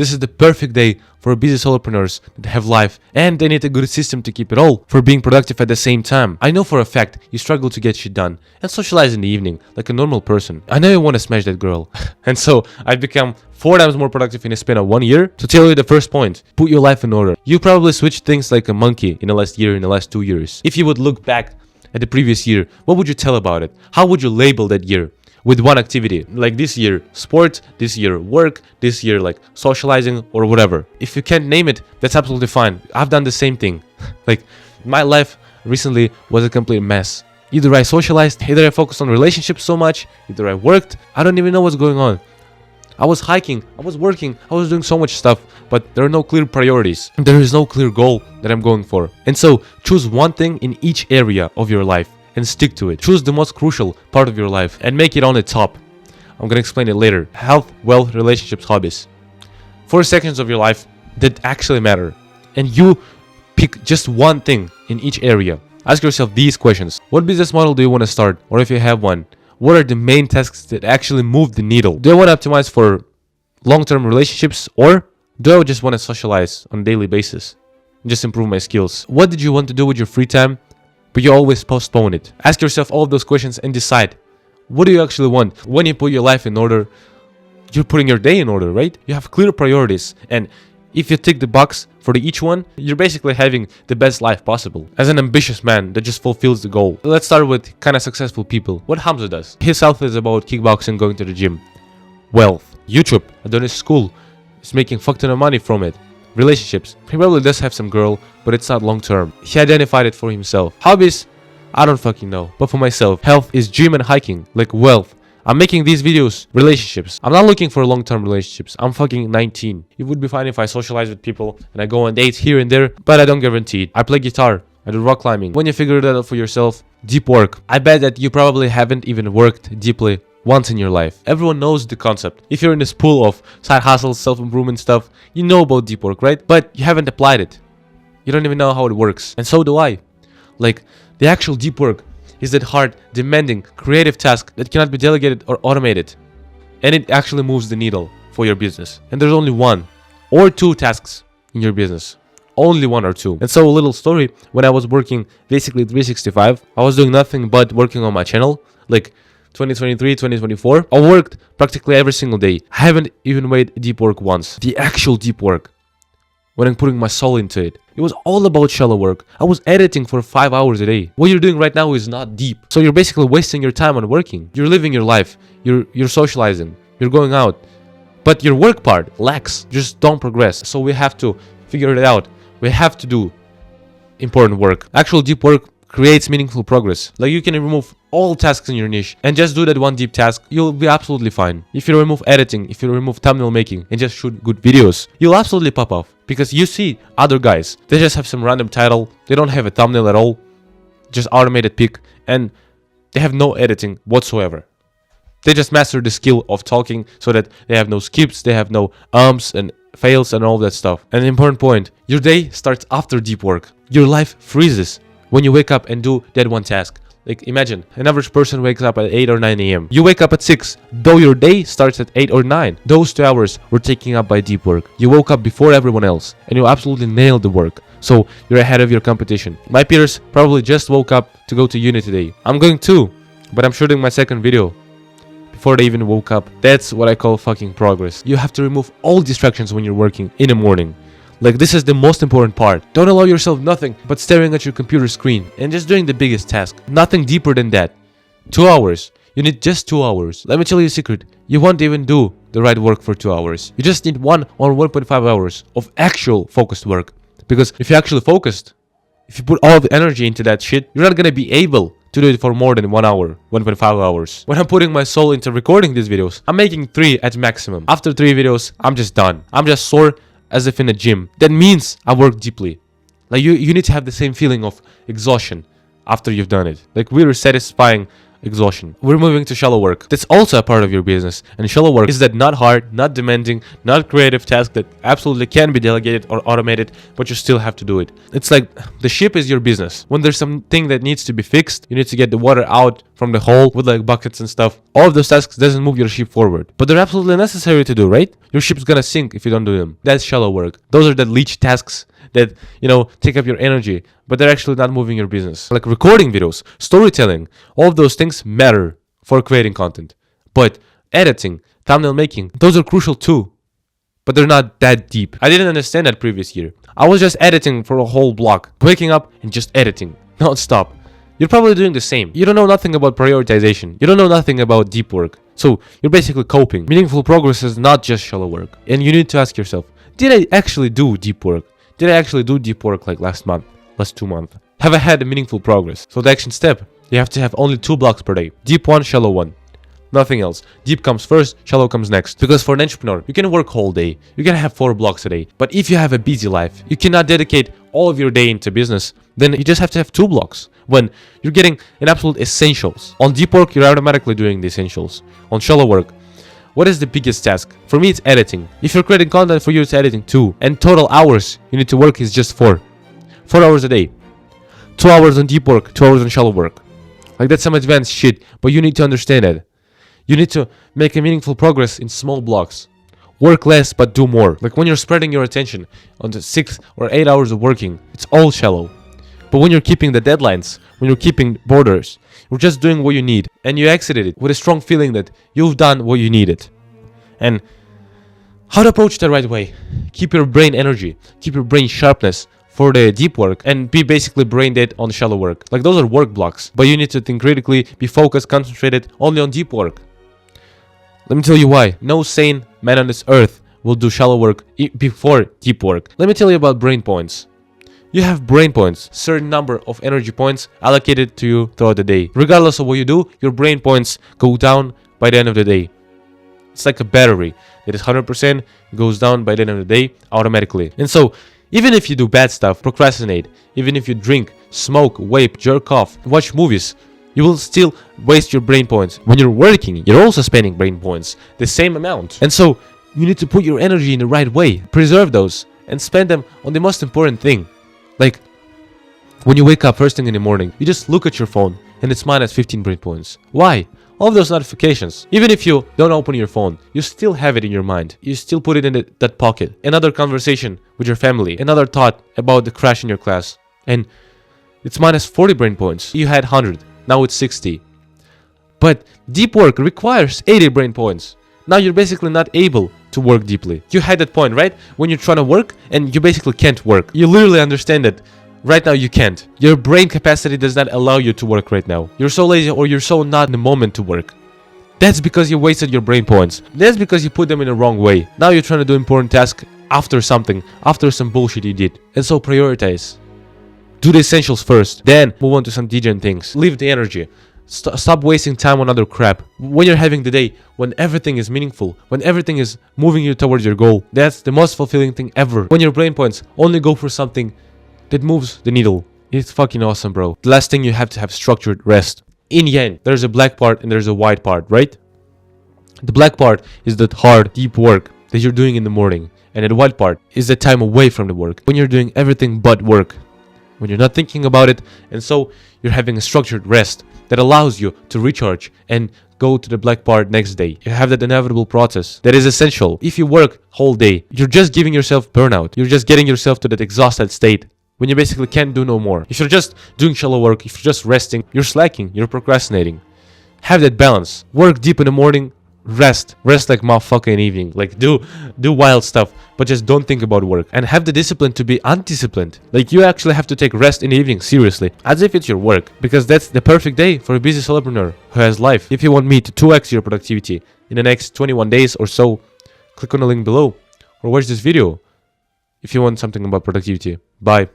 This is the perfect day for busy solopreneurs that have life and they need a good system to keep it all for being productive at the same time. I know for a fact you struggle to get shit done and socialize in the evening like a normal person. I know you want to smash that girl. And so I've become 4 times more productive in a span of 1 year. To tell you the first point, put your life in order. You probably switched things like a monkey in the last year, in the last 2 years. If you would look back at the previous year, what would you tell about it? How would you label that year? With one activity, like this year sport, this year work, this year like socializing or whatever. If you can't name it, that's absolutely fine. I've done the same thing. Like my life recently was a complete mess. Either I socialized, either I focused on relationships so much, either I worked. I don't even know what's going on. I was hiking, I was working, I was doing so much stuff, but there are no clear priorities. There is no clear goal that I'm going for. And so choose one thing in each area of your life and stick to it. Choose the most crucial part of your life and make it on the top. I'm gonna explain it later. Health, wealth, relationships, hobbies. 4 seconds of your life that actually matter. And you pick just one thing in each area. Ask yourself these questions. What business model do you want to start? Or if you have one, what are the main tasks that actually move the needle? Do I want to optimize for long-term relationships, or do I just want to socialize on a daily basis and just improve my skills? What did you want to do with your free time, but you always postpone it? Ask yourself all of those questions and decide, what do you actually want? When you put your life in order, you're putting your day in order, right? You have clear priorities, and if you tick the box for each one, you're basically having the best life possible. As an ambitious man that just fulfills the goal. Let's start with kind of successful people. What Hamza does. His health is about kickboxing, going to the gym. Wealth. YouTube. Adonis school. He's making fuck ton of money from it. Relationships. He probably does have some girl, but it's not long term. He identified it for himself. Hobbies. I don't fucking know. But for myself, health is gym and hiking. Like wealth. I'm making these videos, relationships. I'm not looking for long-term relationships. I'm fucking 19. It would be fine if I socialize with people and I go on dates here and there, but I don't guarantee it. I play guitar. I do rock climbing. When you figure that out for yourself, deep work. I bet that you probably haven't even worked deeply once in your life. Everyone knows the concept. If you're in this pool of side hustles, self-improvement stuff, you know about deep work, right? But you haven't applied it. You don't even know how it works. And so do I. Like, the actual deep work is that hard, demanding, creative task that cannot be delegated or automated. And it actually moves the needle for your business. And there's only 1 or 2 tasks in your business. Only 1 or 2. And so a little story, when I was working basically 365, I was doing nothing but working on my channel. Like 2023, 2024, I worked practically every single day. I haven't even made deep work once. The actual deep work. When I'm putting my soul into it. It was all about shallow work. I was editing for 5 hours a day. What you're doing right now is not deep. So you're basically wasting your time on working. You're living your life. You're socializing. You're going out. But your work part lacks. Just don't progress. So we have to figure it out. We have to do important work. Actual deep work creates meaningful progress. Like you can remove all tasks in your niche and just do that one deep task. You'll be absolutely fine. If you remove editing, if you remove thumbnail making and just shoot good videos, you'll absolutely pop off. Because you see other guys, they just have some random title, they don't have a thumbnail at all, just automated pic, and they have no editing whatsoever. They just master the skill of talking so that they have no skips, they have no and fails and all that stuff. And an important point, your day starts after deep work. Your life freezes when you wake up and do that one task. Like imagine, an average person wakes up at 8 or 9 a.m. You wake up at 6, though your day starts at 8 or 9. Those 2 hours were taken up by deep work. You woke up before everyone else, and you absolutely nailed the work. So you're ahead of your competition. My peers probably just woke up to go to uni today. I'm going too, but I'm shooting my second video before they even woke up. That's what I call fucking progress. You have to remove all distractions when you're working in the morning. Like this is the most important part. Don't allow yourself nothing but staring at your computer screen and just doing the biggest task. Nothing deeper than that. 2 hours. You need just 2 hours. Let me tell you a secret. You won't even do the right work for 2 hours. You just need 1 or 1.5 hours of actual focused work. Because if you're actually focused, if you put all the energy into that shit, you're not gonna be able to do it for more than 1 hour, 1.5 hours. When I'm putting my soul into recording these videos, I'm making 3 at maximum. After 3 videos, I'm just done. I'm just sore as if in a gym. That means I work deeply. Like you need to have the same feeling of exhaustion after you've done it. Like really satisfying exhaustion. We're moving to shallow work. That's also a part of your business. And shallow work is that not hard, not demanding, not creative task that absolutely can be delegated or automated, but you still have to do it. It's like the ship is your business. When there's something that needs to be fixed, you need to get the water out from the hole with like buckets and stuff. All of those tasks doesn't move your ship forward, but they're absolutely necessary to do, right? Your ship's gonna sink if you don't do them. That's shallow work. Those are the leech tasks that, take up your energy, but they're actually not moving your business. Like recording videos, storytelling, all of those things matter for creating content. But editing, thumbnail making, those are crucial too. But they're not that deep. I didn't understand that previous year. I was just editing for a whole block, waking up and just editing, non-stop. You're probably doing the same. You don't know nothing about prioritization. You don't know nothing about deep work. So you're basically coping. Meaningful progress is not just shallow work. And you need to ask yourself, did I actually do deep work? Did I actually do deep work like last 2 months? Have I had a meaningful progress? So the action step, you have to have only 2 blocks per day. Deep one, shallow one. Nothing else. Deep comes first, shallow comes next. Because for an entrepreneur, you can work whole day. You can have 4 blocks a day. But if you have a busy life, you cannot dedicate all of your day into business, then you just have to have 2 blocks. When you're getting an absolute essentials. On deep work, you're automatically doing the essentials. On shallow work, what is the biggest task? For me, it's editing. If you're creating content, for you, it's editing too. And total hours you need to work is just 4. 4 hours a day. 2 hours on deep work, 2 hours on shallow work. Like that's some advanced shit, but you need to understand it. You need to make a meaningful progress in small blocks. Work less, but do more. Like when you're spreading your attention on the 6 or 8 hours of working, it's all shallow. But when you're keeping the deadlines, when you're keeping borders, you're just doing what you need. And you exited it with a strong feeling that you've done what you needed. And how to approach the right way. Keep your brain energy, keep your brain sharpness for the deep work, and be basically brain dead on shallow work. Like those are work blocks, but you need to think critically, be focused, concentrated only on deep work. Let me tell you why. No sane man on this earth will do shallow work before deep work. Let me tell you about brain points. You have brain points, certain number of energy points allocated to you throughout the day. Regardless of what you do, your brain points go down by the end of the day. It's like a battery that is 100%, goes down by the end of the day automatically. And so, even if you do bad stuff, procrastinate, even if you drink, smoke, vape, jerk off, watch movies, you will still waste your brain points. When you're working, you're also spending brain points, the same amount. And so, you need to put your energy in the right way, preserve those, and spend them on the most important thing. Like, when you wake up first thing in the morning, you just look at your phone and it's minus 15 brain points. Why? All of those notifications. Even if you don't open your phone, you still have it in your mind. You still put it in that pocket. Another conversation with your family. Another thought about the crash in your class. And it's minus 40 brain points. You had 100. Now it's 60. But deep work requires 80 brain points. Now you're basically not able to work deeply. You had that point, right? When you're trying to work and you basically can't work. You literally understand that right now you can't. Your brain capacity does not allow you to work right now. You're so lazy or you're so not in the moment to work. That's because you wasted your brain points. That's because you put them in the wrong way. Now you're trying to do important tasks after something, after some bullshit you did. And so prioritize. Do the essentials first, then move on to some degen things. Leave the energy. Stop wasting time on other crap. When you're having the day, when everything is meaningful, when everything is moving you towards your goal, that's the most fulfilling thing ever. When your brain points only go for something that moves the needle. It's fucking awesome, bro. The last thing, you have to have structured rest. In yin, there's a black part and there's a white part, right? The black part is that hard, deep work that you're doing in the morning. And the white part is the time away from the work. When you're doing everything but work. When you're not thinking about it. And so you're having a structured rest that allows you to recharge and go to the black part next day. You have that inevitable process that is essential. If you work whole day, you're just giving yourself burnout. You're just getting yourself to that exhausted state when you basically can't do no more. If you're just doing shallow work, if you're just resting, you're slacking, you're procrastinating. Have that balance. Work deep in the morning, rest like motherfucker in the evening. Like do wild stuff, but just don't think about work. And have the discipline to be undisciplined. Like you actually have to take rest in the evening seriously, as if it's your work, because that's the perfect day for a busy solopreneur who has life. If you want me to 2x your productivity in the next 21 days or so, click on the link below or watch this video if you want something about productivity. Bye.